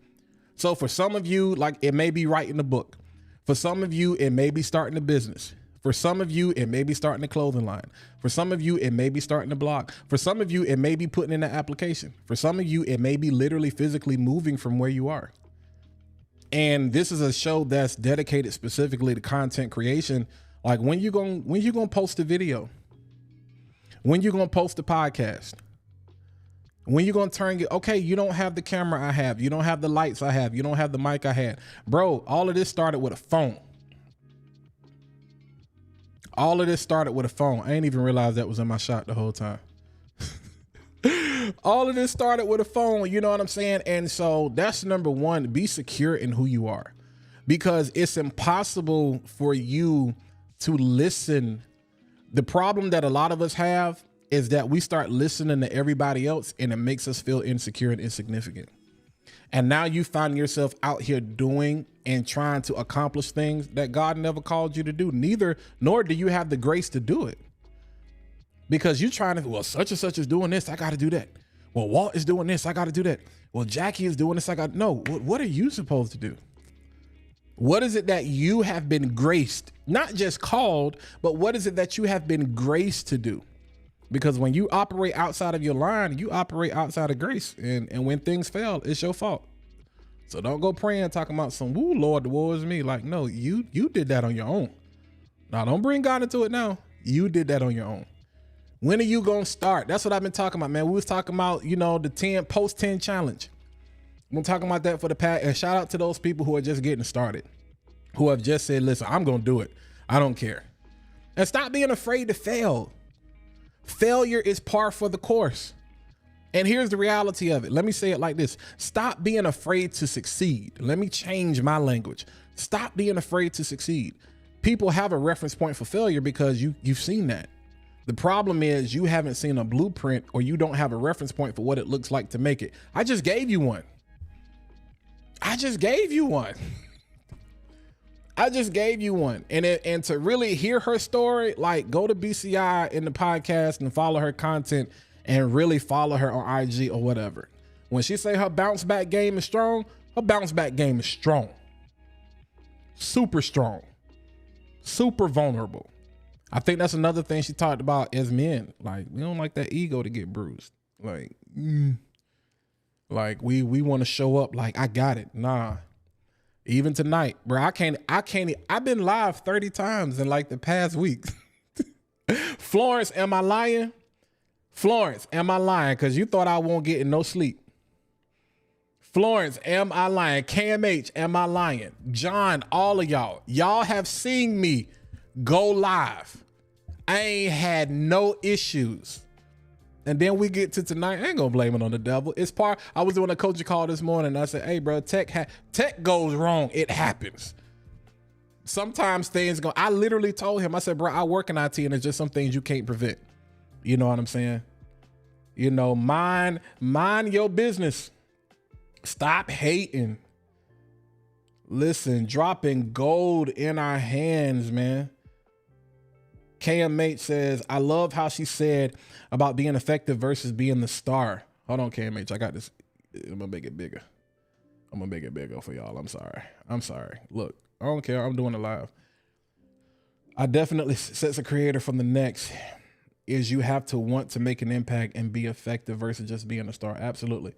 So for some of you, like, it may be writing a book. For some of you, it may be starting a business. For some of you, it may be starting a clothing line. For some of you, it may be starting a blog. For some of you, it may be putting in an application. For some of you, it may be literally physically moving from where you are. And this is a show that's dedicated specifically to content creation. Like, when you gonna post a video? When you gonna post a podcast? When you gonna turn it? Okay, you don't have the camera I have. You don't have the lights I have. You don't have the mic I had. Bro, all of this started with a phone. All of this started with a phone. I ain't even realized that was in my shot the whole time. All of this started with a phone, you know what I'm saying? And so that's number one, be secure in who you are, because it's impossible for you to listen. The problem that a lot of us have is that we start listening to everybody else, and it makes us feel insecure and insignificant. And now you find yourself out here doing and trying to accomplish things that God never called you to do. Nor do you have the grace to do it, because you're trying to, well, such and such is doing this, I got to do that. Well, Walt is doing this, I got to do that. Well, Jackie is doing this, no. What are you supposed to do? What is it that you have been graced, not just called, but what is it that you have been graced to do? Because when you operate outside of your line, you operate outside of grace. And when things fail, it's your fault. So don't go praying, talking about some, woo, Lord, the war is me. Like, no, you did that on your own. Now, don't bring God into it now. You did that on your own. When are you going to start? That's what I've been talking about, man. We was talking about, the post 10 challenge. I'm talking about that for the past, and shout out to those people who are just getting started, who have just said, listen, I'm going to do it. I don't care. And stop being afraid to fail. Failure is par for the course. And here's the reality of it. Let me say it like this. Stop being afraid to succeed. Let me change my language. Stop being afraid to succeed. People have a reference point for failure because you've seen that. The problem is you haven't seen a blueprint, or you don't have a reference point for what it looks like to make it. I just gave you one. I just gave you one. And to really hear her story, like, go to BCI in the podcast and follow her content, and really follow her on IG or whatever. When she say her bounce back game is strong, her bounce back game is strong. Super strong. Super vulnerable. I think that's another thing she talked about as men. Like, we don't like that ego to get bruised. Like we want to show up like, I got it. Nah. Even tonight, bro, I've been live 30 times in like the past week. Florence, am I lying? Florence, am I lying? Because you thought I won't get no sleep. Florence, am I lying? KMH, am I lying? John, all of y'all have seen me go live. I ain't had no issues. And then we get to tonight. I ain't gonna blame it on the devil. I was doing a coaching call this morning, and I said, hey, bro, tech goes wrong. It happens. Sometimes things go. I literally told him, I said, bro, I work in IT, and there's just some things you can't prevent. You know what I'm saying? Mind your business. Stop hating. Listen, dropping gold in our hands, man. KMH says, I love how she said about being effective versus being the star. Hold on, KMH. I got this. I'm gonna make it bigger. I'm gonna make it bigger for y'all. I'm sorry. Look, I don't care. I'm doing it live. I definitely sets a creator from the next is you have to want to make an impact and be effective versus just being a star. Absolutely.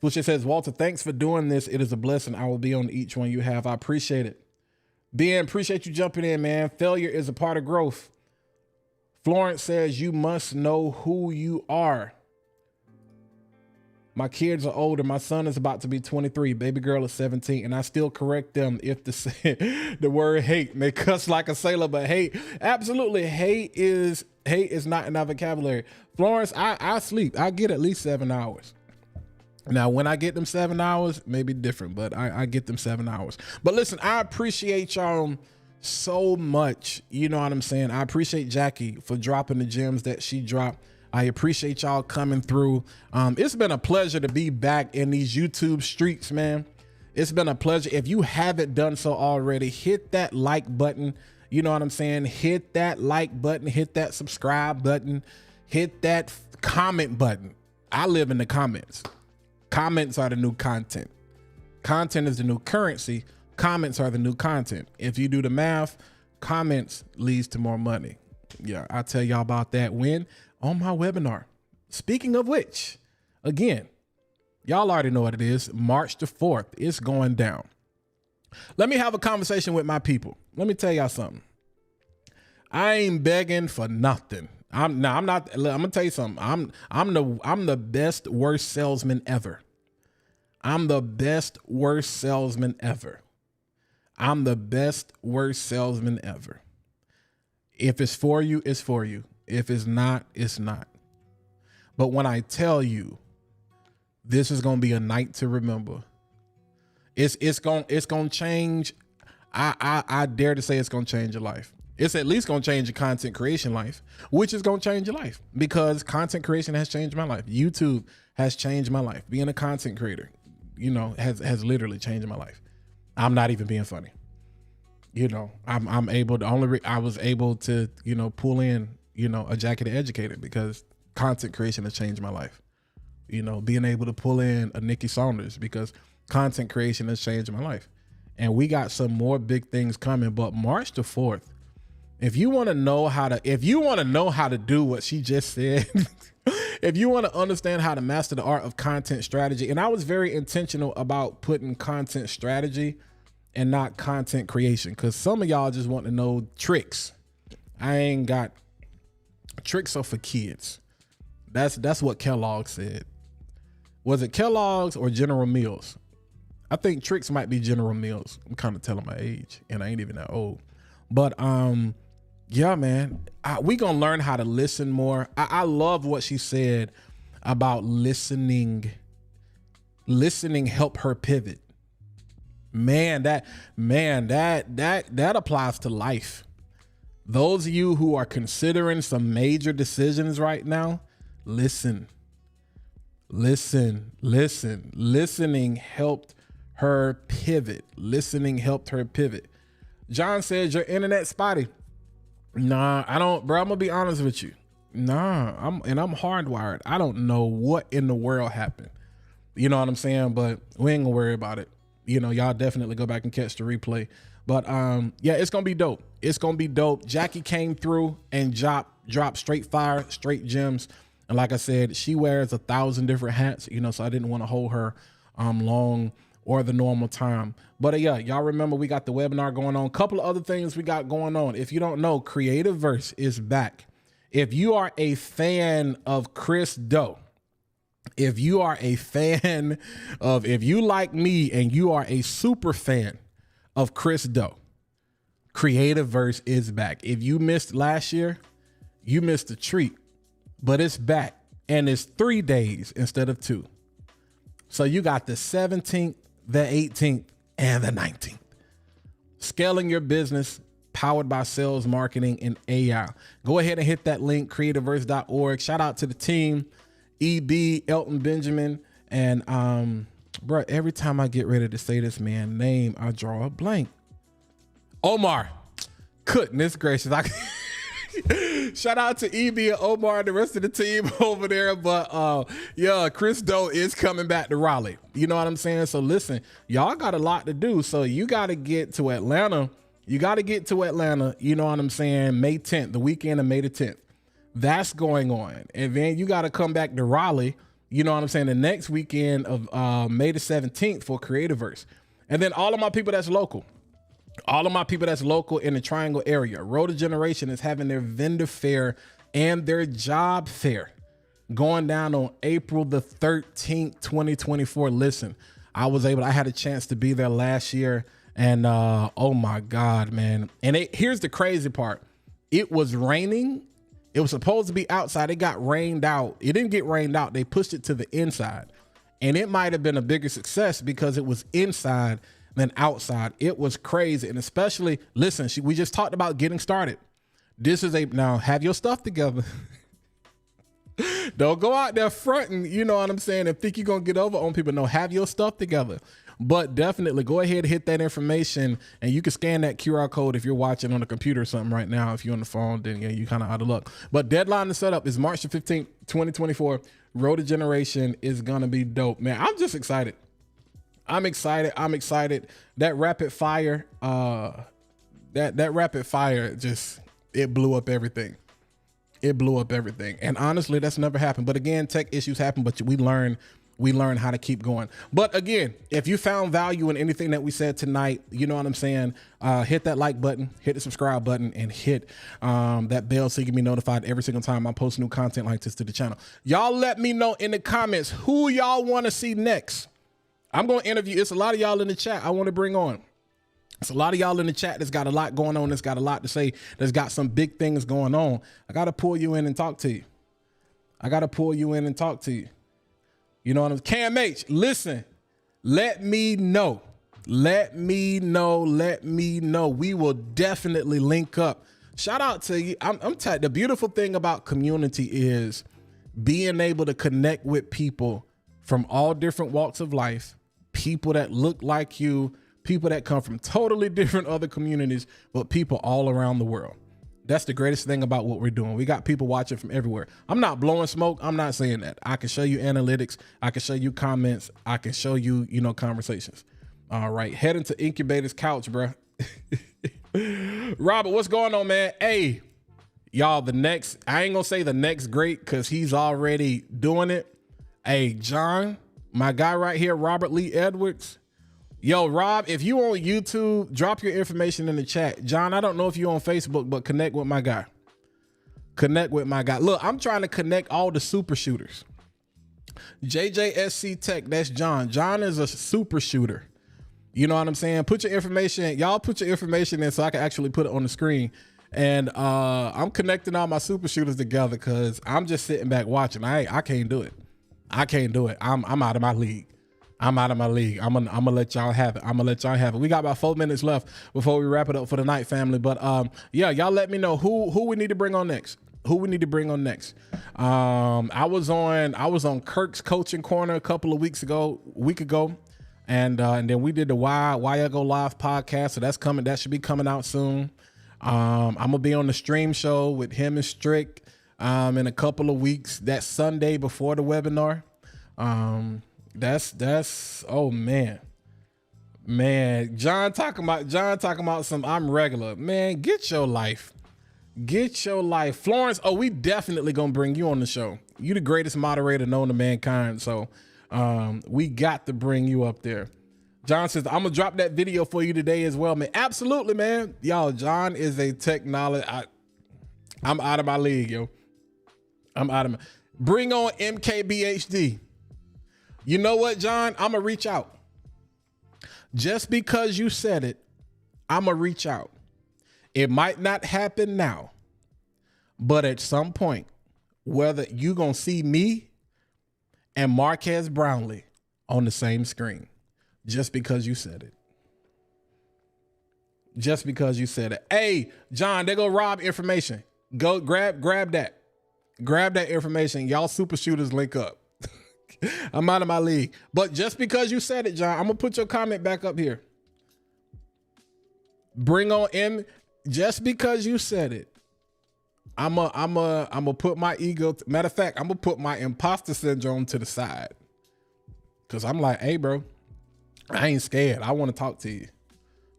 Which it says, Walter, thanks for doing this. It is a blessing. I will be on each one you have. I appreciate it. Ben, appreciate you jumping in, man. Failure is a part of growth. Florence says, you must know who you are. My kids are older. My son is about to be 23. Baby girl is 17. And I still correct them if the word hate may cuss like a sailor, but hate, absolutely. Hate is not in our vocabulary. Florence, I sleep. I get at least 7 hours. Now, when I get them 7 hours, maybe different, but I get them 7 hours. But listen, I appreciate y'all so much. You know what I'm saying? I appreciate Jackie for dropping the gems that she dropped. I appreciate y'all coming through. It's been a pleasure to be back in these YouTube streets, man. It's been a pleasure. If you haven't done so already, hit that like button. You know what I'm saying? Hit that like button, hit that subscribe button, hit that comment button. I live in the comments. Comments are the new content. Content is the new currency. Comments are the new content. If you do the math, comments leads to more money. Yeah, I'll tell y'all about that when on my webinar. Speaking of which, again, y'all already know what it is. March the 4th, it's going down. Let me have a conversation with my people. Let me tell y'all something. I ain't begging for nothing. I'm gonna tell you something. I'm the best worst salesman ever. I'm the best worst salesman ever. I'm the best worst salesman ever. If it's for you, it's for you. If it's not, it's not. But when I tell you, this is gonna be a night to remember. It's gonna change. I dare to say it's gonna change your life. It's at least gonna change your content creation life, which is gonna change your life because content creation has changed my life. YouTube has changed my life. Being a content creator, has literally changed my life. I'm not even being funny. I'm able to I was able to, pull in, a Jackie the Educator because content creation has changed my life. Being able to pull in a Nikki Saunders because content creation has changed my life. And we got some more big things coming, but March the 4th, if you want to know how to do what she just said, if you want to understand how to master the art of content strategy, and I was very intentional about putting content strategy and not content creation, because some of y'all just want to know tricks. I ain't got tricks are for kids. That's what Kellogg said. Was it Kellogg's or General Mills? I think tricks might be General Mills. I'm kind of telling my age, and I ain't even that old. But yeah, man, we gonna learn how to listen more. I love what she said about listening help her pivot. Man, that applies to life. Those of you who are considering some major decisions right now, listen. Listening helped her pivot. Listening helped her pivot. John says your internet spotty. Nah, I don't, bro. I'm gonna be honest with you. Nah, I'm hardwired. I don't know what in the world happened. You know what I'm saying? But we ain't gonna worry about it. Y'all definitely go back and catch the replay. But yeah, it's gonna be dope. It's gonna be dope. Jackie came through and dropped straight fire, straight gems. And like I said, she wears 1,000 different hats, so I didn't want to hold her long or the normal time. But yeah, y'all remember we got the webinar going on. Couple of other things we got going on. If you don't know, Creative Verse is back. If you are a fan of Chris Do, if you like me and you are a super fan of Chris Do, Creative Verse is back. If you missed last year, you missed a treat, but it's back and it's 3 days instead of 2. So you got the 17th, the 18th, and the 19th. Scaling your business, powered by sales, marketing, and AI. Go ahead and hit that link, creativeverse.org. Shout out to the team, EB, Elton Benjamin, and bro, every time I get ready to say this man name, I draw a blank. Omar. Goodness gracious. Shout out to EB and Omar and the rest of the team over there. But yeah, Chris Do is coming back to Raleigh. You know what I'm saying? So listen, y'all got a lot to do. So you got to get to Atlanta. You know what I'm saying? May 10th, the weekend of May the 10th. That's going on. And then you got to come back to Raleigh. You know what I'm saying? The next weekend of May the 17th for Creativeverse. And then all of my people that's local. All of my people that's local in the Triangle area. Road to Generation is having their vendor fair and their job fair going down on April the 13th, 2024. Listen, I had a chance to be there last year and oh my God, man. And here's the crazy part. It was raining. It was supposed to be outside. It got rained out. It didn't get rained out. They pushed it to the inside. And it might have been a bigger success because it was inside than outside. It was crazy. And especially, listen, we just talked about getting started. Now have your stuff together. Don't go out there fronting, you know what I'm saying, and think you're going to get over on people. No, have your stuff together. But definitely go ahead and hit that information, and you can scan that QR code if you're watching on a computer or something right now. If you're on the phone, then yeah, you kind of out of luck. But deadline to set up is March the 15th, 2024. Road to Generation is going to be dope, man. I'm just excited. I'm excited. That rapid fire, that rapid fire just, it blew up everything. And honestly, that's never happened. But again, tech issues happen, but we learn how to keep going. But again, if you found value in anything that we said tonight, you know what I'm saying? Hit that like button, hit the subscribe button, and hit that bell so you can be notified every single time I post new content like this to the channel. Y'all let me know in the comments who y'all want to see next. I'm going to interview. It's a lot of y'all in the chat I want to bring on. It's a lot of y'all in the chat that's got a lot going on, that's got a lot to say, that's got some big things going on. I got to pull you in and talk to you. You know what I'm saying? Cam H, listen, let me know. We will definitely link up. Shout out to you. The beautiful thing about community is being able to connect with people from all different walks of life, people that look like you, people that come from totally different other communities, but people all around the world. That's the greatest thing about what we're doing. We got people watching from everywhere. I'm not blowing smoke. I'm not saying that. I can show you analytics. I can show you comments. I can show you, conversations. All right. Heading to Incubator's couch, bro. Robert, what's going on, man? Hey, y'all, I ain't gonna say the next great because he's already doing it. Hey, John, my guy right here, Robert Lee Edwards. Yo, Rob, if you on YouTube, drop your information in the chat. John, I don't know if you're on Facebook, but connect with my guy. Look, I'm trying to connect all the super shooters. JJSC Tech, that's John. John is a super shooter. You know what I'm saying? Put your information, y'all put your information in so I can actually put it on the screen. And I'm connecting all my super shooters together because I'm just sitting back watching. I can't do it. I'm out of my league. I'm gonna let y'all have it. We got about 4 minutes left before we wrap it up for the night, family. But yeah, y'all let me know who we need to bring on next. I was on Kirk's coaching corner a week ago. And then we did the Why I Go Live podcast. So that's coming. That should be coming out soon. I'm gonna be on the stream show with him and Strick in a couple of weeks. That Sunday before the webinar. That's oh man. John talking about some I'm regular. Man, get your life. Florence, we definitely gonna bring you on the show. You the greatest moderator known to mankind. So we got to bring you up there. John says, I'm gonna drop that video for you today as well, man. Absolutely, man. Y'all, John is a technology. I'm out of my league, yo. Bring on MKBHD. You know what, John? I'm gonna reach out. Just because you said it, I'm gonna reach out. It might not happen now, but at some point, whether you gonna see me and Marquez Brownlee on the same screen, just because you said it. Hey, John, they go Rob information. Go grab that information. Y'all super shooters link up. I'm out of my league. But just because you said it, John, I'm gonna put your comment back up here. Bring on M. Just because you said it, I'm gonna put my ego. Matter of fact, I'm gonna put my imposter syndrome to the side. Cause I'm like, hey, bro, I ain't scared. I want to talk to you.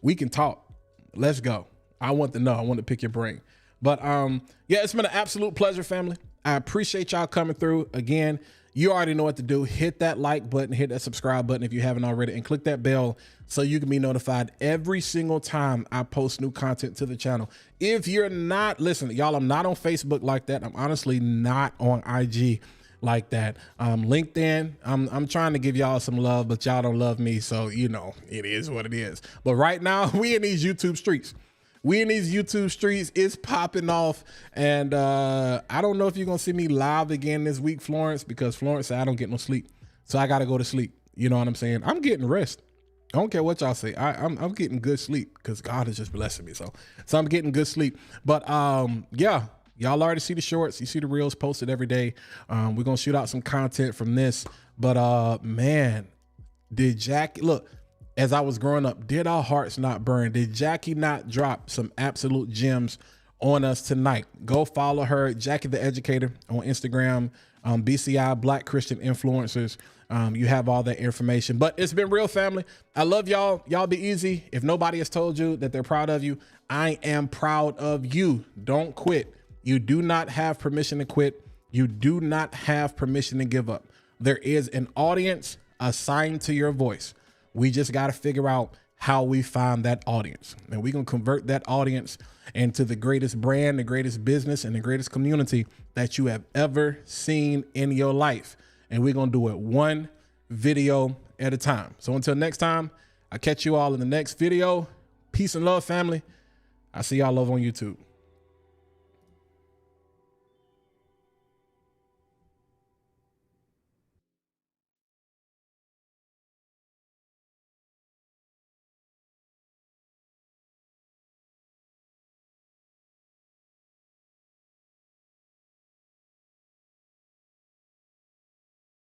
We can talk. Let's go. I want to know. I want to pick your brain. But yeah, it's been an absolute pleasure, family. I appreciate y'all coming through again. You already know what to do. Hit that like button, hit that subscribe button if you haven't already, and click that bell so you can be notified every single time I post new content to the channel. If you're not, listen, y'all, I'm not on Facebook like that. I'm honestly not on IG like that. LinkedIn, I'm trying to give y'all some love, but y'all don't love me. So, it is what it is. But right now, we in these YouTube streets. It's popping off. And I don't know if you're going to see me live again this week, Florence, because Florence said I don't get no sleep. So I got to go to sleep. You know what I'm saying? I'm getting rest. I don't care what y'all say. I'm getting good sleep because God is just blessing me. So I'm getting good sleep. But yeah, y'all already see the shorts. You see the reels posted every day. We're going to shoot out some content from this. But man, look, as I was growing up, did our hearts not burn? Did Jackie not drop some absolute gems on us tonight? Go follow her, Jackie the Educator, on Instagram, BCI, Black Christian Influencers. You have all that information. But it's been real, family. I love y'all. Y'all be easy. If nobody has told you that they're proud of you, I am proud of you. Don't quit. You do not have permission to quit. You do not have permission to give up. There is an audience assigned to your voice. We just got to figure out how we find that audience. And we're going to convert that audience into the greatest brand, the greatest business, and the greatest community that you have ever seen in your life. And we're going to do it one video at a time. So until next time, I'll catch you all in the next video. Peace and love, family. I see y'all over on YouTube.